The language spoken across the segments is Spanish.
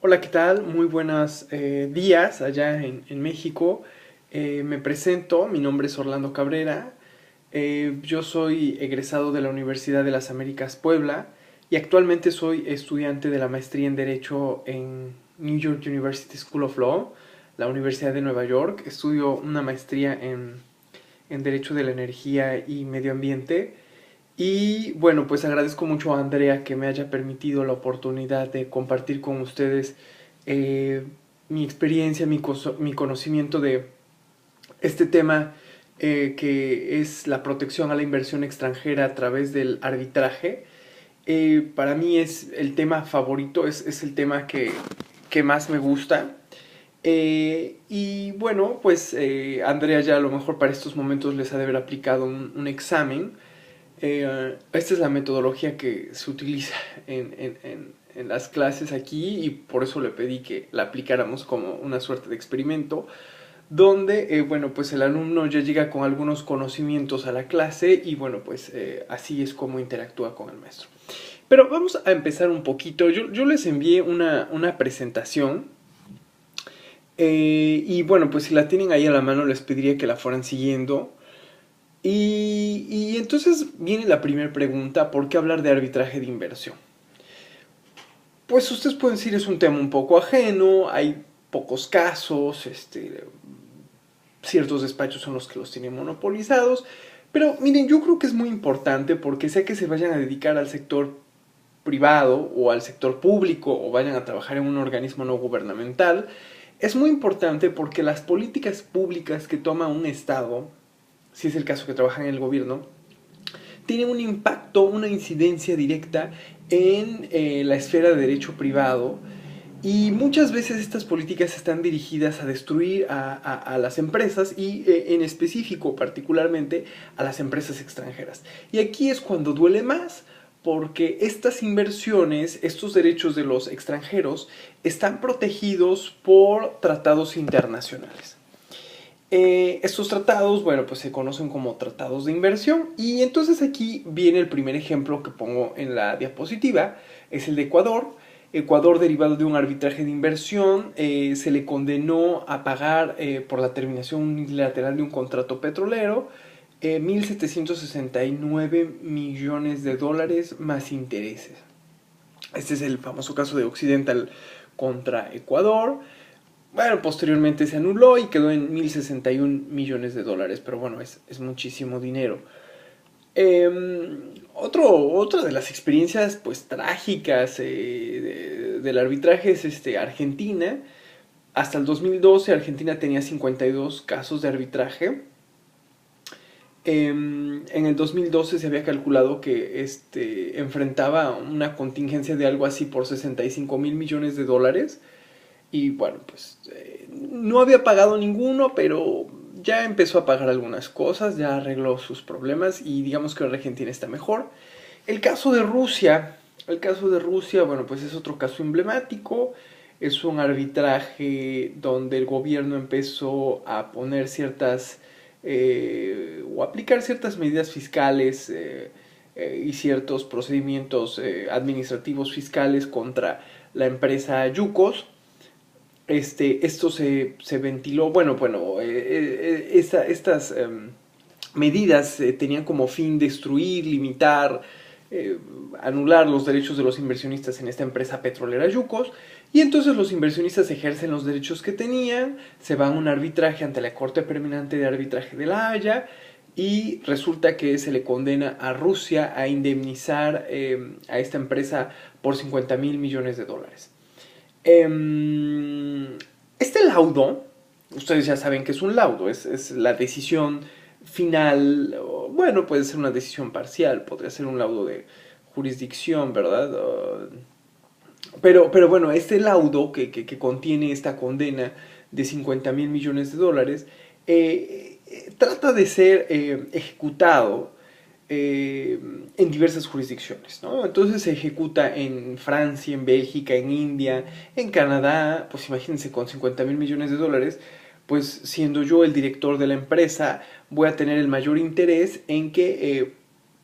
Hola, ¿qué tal? Muy buenos días allá en México. Me presento, mi nombre es Orlando Cabrera. Yo soy egresado de la Universidad de las Américas Puebla y actualmente soy estudiante de la maestría en Derecho en New York University School of Law, la Universidad de Nueva York. Estudio una maestría en Derecho de la Energía y Medio Ambiente. Y bueno, pues agradezco mucho a Andrea que me haya permitido la oportunidad de compartir con ustedes eh, mi experiencia, mi conocimiento de este tema que es la protección a la inversión extranjera a través del arbitraje. Para mí es el tema favorito, es el tema que más me gusta. Y bueno, pues Andrea ya a lo mejor para estos momentos les ha de haber aplicado un examen. Esta es la metodología que se utiliza en las clases aquí y por eso le pedí que la aplicáramos como una suerte de experimento donde, bueno, pues el alumno ya llega con algunos conocimientos a la clase y bueno, pues así es como interactúa con el maestro. Pero vamos a empezar un poquito. Yo les envié una presentación y bueno, pues si la tienen ahí a la mano les pediría que la fueran siguiendo. Y entonces viene la primera pregunta, ¿por qué hablar de arbitraje de inversión? Pues ustedes pueden decir es un tema un poco ajeno, hay pocos casos, ciertos despachos son los que los tienen monopolizados, pero miren, yo creo que es muy importante porque sea que se vayan a dedicar al sector privado o al sector público o vayan a trabajar en un organismo no gubernamental, es muy importante porque las políticas públicas que toma un Estado, si es el caso que trabajan en el gobierno, tienen un impacto, una incidencia directa en la esfera de derecho privado y muchas veces estas políticas están dirigidas a destruir a las empresas y en específico, particularmente, a las empresas extranjeras. Y aquí es cuando duele más porque estas inversiones, estos derechos de los extranjeros, están protegidos por tratados internacionales. Estos tratados, bueno, pues se conocen como tratados de inversión y entonces aquí viene el primer ejemplo que pongo en la diapositiva, es el de Ecuador. Ecuador, derivado de un arbitraje de inversión, se le condenó a pagar por la terminación unilateral de un contrato petrolero 1.769 millones de dólares más intereses. Este es el famoso caso de Occidental contra Ecuador. Bueno, posteriormente se anuló y quedó en 1.061 millones de dólares, pero bueno, es muchísimo dinero. Otra de las experiencias pues trágicas del arbitraje es Argentina. Hasta el 2012 Argentina tenía 52 casos de arbitraje. En el 2012 se había calculado que enfrentaba una contingencia de algo así por 65 mil millones de dólares. Y bueno, pues no había pagado ninguno, pero ya empezó a pagar algunas cosas, ya arregló sus problemas y digamos que ahora Argentina está mejor. El caso de Rusia, bueno, pues es otro caso emblemático. Es un arbitraje donde el gobierno empezó a poner o aplicar ciertas medidas fiscales y ciertos procedimientos administrativos fiscales contra la empresa Yukos. Esto se ventiló, estas medidas tenían como fin destruir, limitar, anular los derechos de los inversionistas en esta empresa petrolera Yukos, y entonces los inversionistas ejercen los derechos que tenían, se van a un arbitraje ante la Corte Permanente de Arbitraje de La Haya, y resulta que se le condena a Rusia a indemnizar a esta empresa por 50 mil millones de dólares. Este laudo, ustedes ya saben que es un laudo, es la decisión final, bueno, puede ser una decisión parcial, podría ser un laudo de jurisdicción, ¿verdad? Pero bueno, este laudo que contiene esta condena de 50 mil millones de dólares trata de ser ejecutado en diversas jurisdicciones, ¿no? Entonces se ejecuta en Francia, en Bélgica, en India, en Canadá. Pues imagínense, con 50 mil millones de dólares, pues siendo yo el director de la empresa, voy a tener el mayor interés en que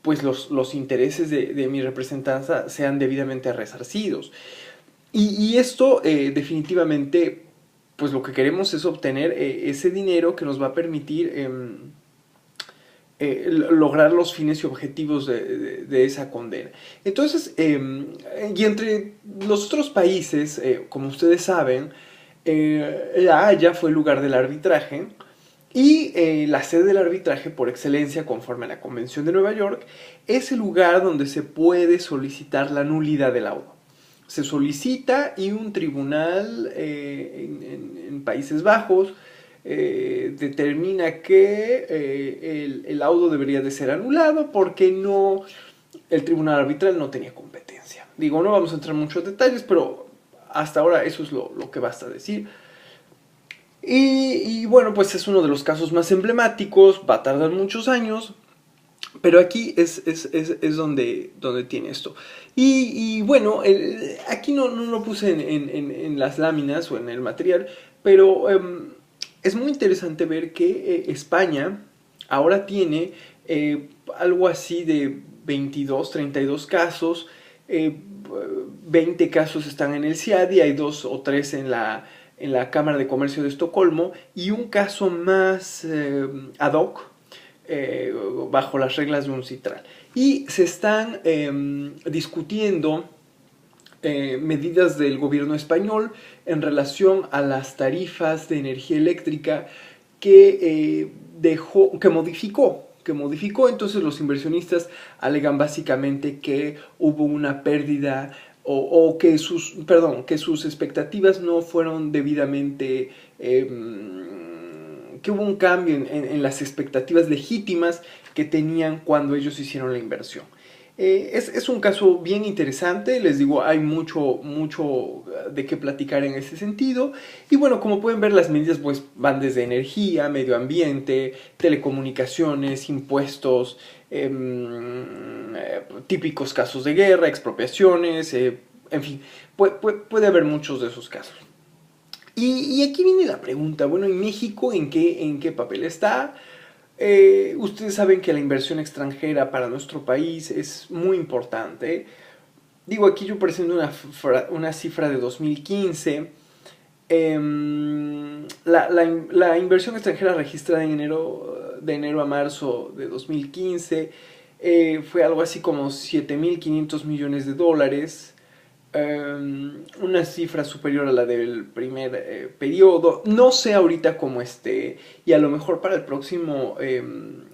pues los intereses de mi representanza sean debidamente resarcidos. Y esto definitivamente, pues lo que queremos es obtener ese dinero que nos va a permitir lograr los fines y objetivos de esa condena. Entonces, y entre los otros países, como ustedes saben, La Haya fue el lugar del arbitraje y la sede del arbitraje por excelencia, conforme a la Convención de Nueva York, es el lugar donde se puede solicitar la nulidad del laudo. Se solicita y un tribunal en Países Bajos determina que el laudo debería de ser anulado porque no, el tribunal arbitral no tenía competencia. Digo, no vamos a entrar en muchos detalles, pero hasta ahora eso es lo que basta decir. Y bueno, pues es uno de los casos más emblemáticos, va a tardar muchos años, pero aquí es donde tiene esto. Y bueno, aquí no lo puse en las láminas o en el material, pero es muy interesante ver que España ahora tiene algo así de 22, 32 casos, eh, 20 casos están en el CIADI, hay 2 o 3 en la Cámara de Comercio de Estocolmo y un caso más ad hoc bajo las reglas de un citral. Y se están discutiendo medidas del gobierno español en relación a las tarifas de energía eléctrica que modificó, entonces los inversionistas alegan básicamente que hubo una pérdida o que sus expectativas no fueron debidamente que hubo un cambio en las expectativas legítimas que tenían cuando ellos hicieron la inversión. Es un caso bien interesante, les digo, hay mucho de qué platicar en ese sentido. Y bueno, como pueden ver, las medidas pues van desde energía, medio ambiente, telecomunicaciones, impuestos, típicos casos de guerra, expropiaciones, en fin, puede haber muchos de esos casos. Y aquí viene la pregunta, bueno, ¿en México en qué papel está? Ustedes saben que la inversión extranjera para nuestro país es muy importante. Digo, aquí yo presento una cifra de 2015. La inversión extranjera registrada de enero a marzo de 2015 fue algo así como 7.500 millones de dólares. Una cifra superior a la del primer periodo. No sé ahorita cómo esté y a lo mejor para el próximo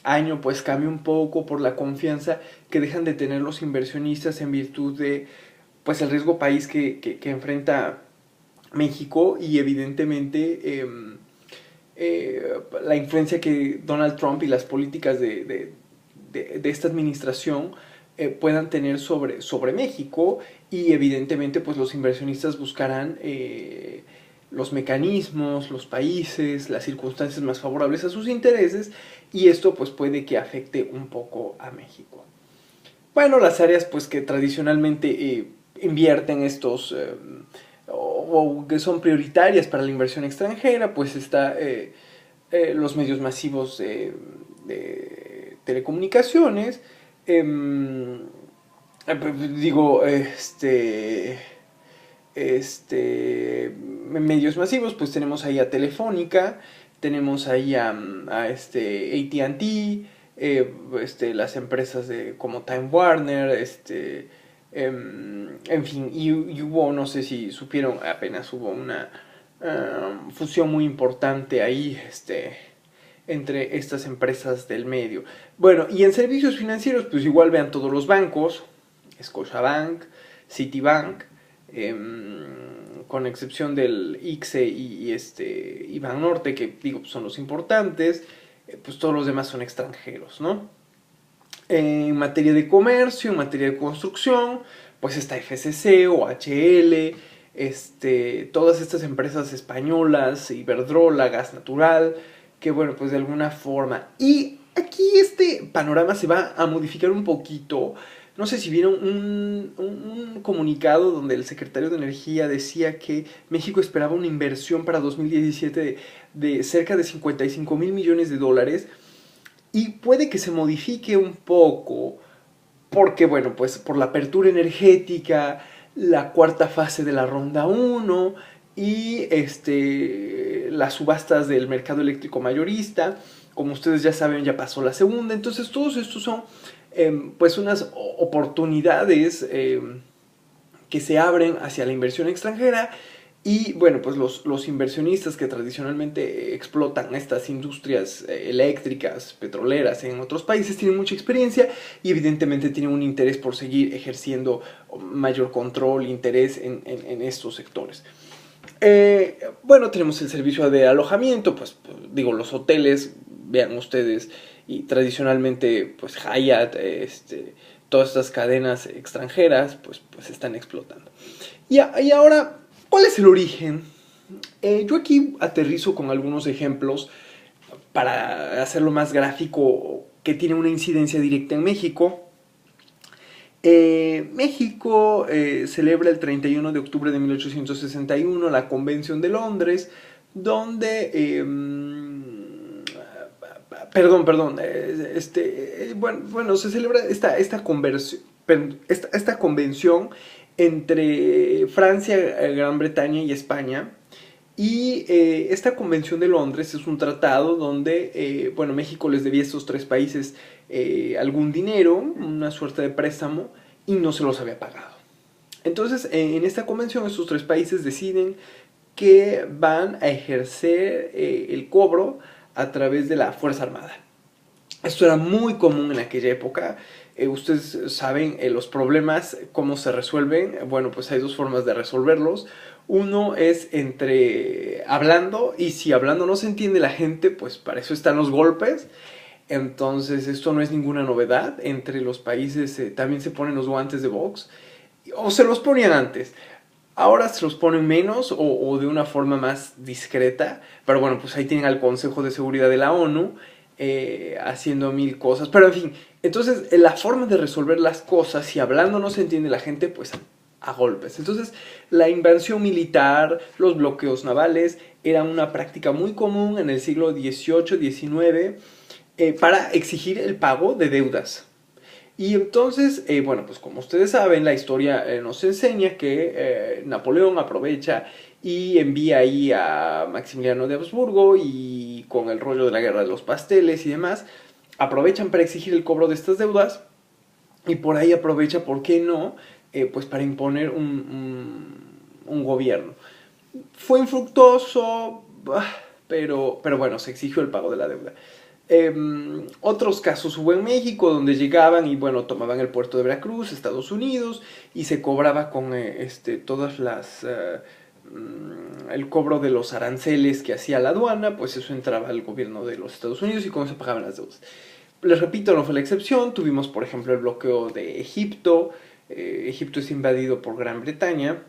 año pues cambie un poco por la confianza que dejan de tener los inversionistas en virtud de pues el riesgo país que enfrenta México y evidentemente la influencia que Donald Trump y las políticas de esta administración puedan tener sobre México y evidentemente pues los inversionistas buscarán los mecanismos, los países, las circunstancias más favorables a sus intereses y esto pues puede que afecte un poco a México. Bueno, las áreas pues que tradicionalmente invierten estos o que son prioritarias para la inversión extranjera pues está los medios masivos de telecomunicaciones, digo, medios masivos, pues tenemos ahí a Telefónica, tenemos ahí a AT&T, las empresas como Time Warner, en fin, y hubo, no sé si supieron, apenas hubo una fusión muy importante ahí, entre estas empresas del medio. Bueno, y en servicios financieros, pues igual vean todos los bancos, Scotiabank, Citibank, con excepción del ICSE y Banorte, que digo, son los importantes, pues todos los demás son extranjeros, ¿no? En materia de comercio, en materia de construcción, pues está FCC, OHL, todas estas empresas españolas, Iberdrola, Gas Natural, que bueno, pues de alguna forma. Y aquí este panorama se va a modificar un poquito. No sé si vieron un comunicado donde el secretario de Energía decía que México esperaba una inversión para 2017 de cerca de 55,000 millones de dólares. Y puede que se modifique un poco porque, bueno, pues por la apertura energética, la cuarta fase de la ronda 1 y las subastas del mercado eléctrico mayorista. Como ustedes ya saben, ya pasó la segunda. Entonces todos estos son pues unas oportunidades que se abren hacia la inversión extranjera. Y bueno, pues los inversionistas que tradicionalmente explotan estas industrias eléctricas, petroleras en otros países tienen mucha experiencia y evidentemente tienen un interés por seguir ejerciendo mayor control, interés en estos sectores. Bueno, tenemos el servicio de alojamiento, pues digo, los hoteles, vean ustedes, y tradicionalmente pues Hyatt, todas estas cadenas extranjeras pues están explotando. Y ahora, ¿cuál es el origen? Yo aquí aterrizo con algunos ejemplos para hacerlo más gráfico, que tiene una incidencia directa en México. México celebra el 31 de octubre de 1861 la Convención de Londres, donde... bueno, se celebra esta convención entre Francia, Gran Bretaña y España. Y esta Convención de Londres es un tratado donde, bueno, México les debía a estos tres países algún dinero, una suerte de préstamo, y no se los había pagado. Entonces, en esta convención, estos tres países deciden que van a ejercer el cobro a través de la Fuerza Armada. Esto era muy común en aquella época. Ustedes saben los problemas, cómo se resuelven. Bueno, pues hay dos formas de resolverlos. Uno es entre hablando, y si hablando no se entiende la gente, pues para eso están los golpes. Entonces esto no es ninguna novedad. Entre los países también se ponen los guantes de box, o se los ponían antes. Ahora se los ponen menos o de una forma más discreta. Pero bueno, pues ahí tienen al Consejo de Seguridad de la ONU haciendo mil cosas. Pero en fin, entonces la forma de resolver las cosas, si hablando no se entiende la gente, pues a golpes. Entonces la invasión militar, los bloqueos navales, era una práctica muy común en el siglo XVIII, XIX, para exigir el pago de deudas. Y entonces, bueno, pues como ustedes saben, la historia nos enseña que Napoleón aprovecha y envía ahí a Maximiliano de Habsburgo, y con el rollo de la guerra de los pasteles y demás, aprovechan para exigir el cobro de estas deudas, y por ahí aprovecha, ¿por qué no?, pues para imponer un gobierno. Fue infructuoso, pero bueno, se exigió el pago de la deuda. Otros casos hubo en México, donde llegaban y bueno, tomaban el puerto de Veracruz, Estados Unidos, y se cobraba con todas las el cobro de los aranceles que hacía la aduana, pues eso entraba al gobierno de los Estados Unidos y con eso pagaban las deudas. Les repito, no fue la excepción. Tuvimos, por ejemplo, el bloqueo de Egipto. Egipto es invadido por Gran Bretaña.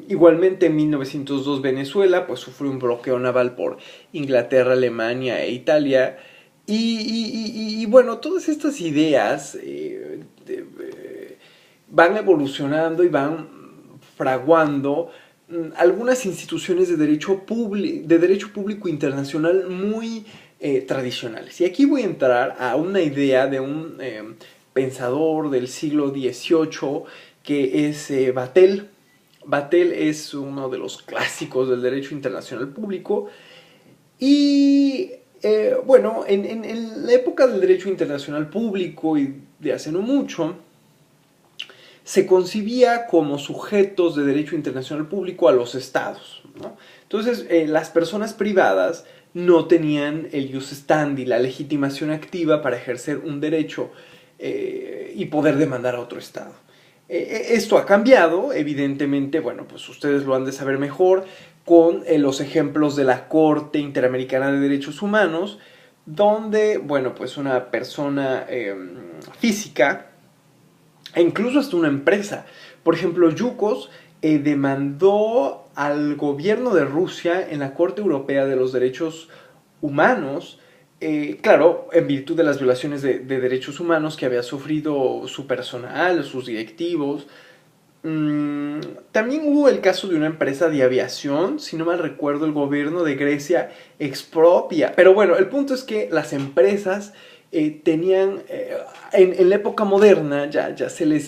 Igualmente en 1902 Venezuela pues sufrió un bloqueo naval por Inglaterra, Alemania e Italia. Y bueno, todas estas ideas van evolucionando y van fraguando algunas instituciones de derecho público internacional muy tradicionales. Y aquí voy a entrar a una idea de un pensador del siglo XVIII, que es Vattel. Vattel es uno de los clásicos del derecho internacional público. Y bueno, en la época del derecho internacional público y de hace no mucho, se concibía como sujetos de derecho internacional público a los estados, ¿no? Entonces, las personas privadas no tenían el jus standi, la legitimación activa para ejercer un derecho y poder demandar a otro estado. Esto ha cambiado, evidentemente, bueno, pues ustedes lo han de saber mejor con los ejemplos de la Corte Interamericana de Derechos Humanos, donde, bueno, pues una persona física, e incluso hasta una empresa, por ejemplo, Yukos, demandó al gobierno de Rusia en la Corte Europea de los Derechos Humanos, claro, en virtud de las violaciones de derechos humanos que había sufrido su personal, sus directivos. También hubo el caso de una empresa de aviación, si no mal recuerdo, el gobierno de Grecia expropia. Pero bueno, el punto es que las empresas tenían, en la época moderna ya se les